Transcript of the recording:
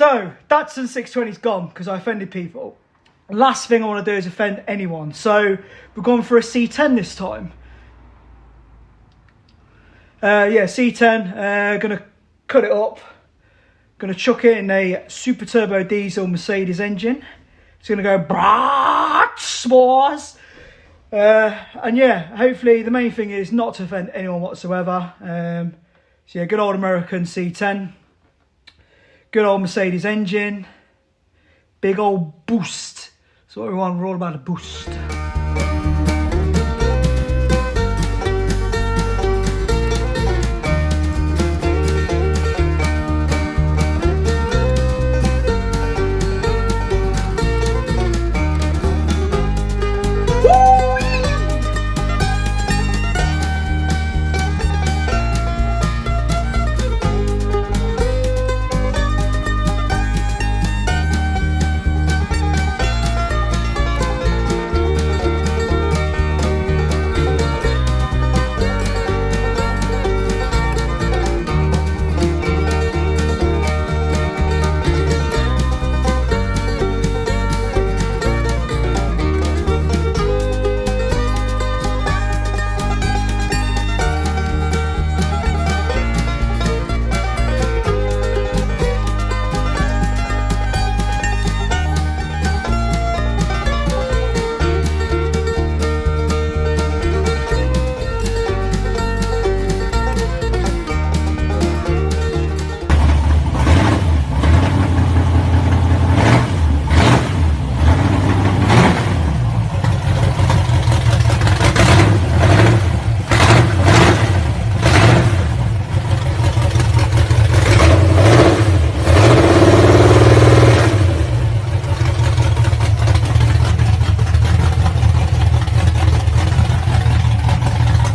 So, Datsun 620's gone because I offended people. Last thing I want to do is offend anyone. So, we're going for a C10 this time. Yeah, C10. Going to cut it up. Going to chuck it in a Superturbodiesel Mercedes engine. It's going to go brat s'mores. And yeah, hopefully the main thing is not to offend anyone whatsoever. So yeah, good old American C10. Good old Mercedes engine. Big old boost. That's what we want. We're all about a boost.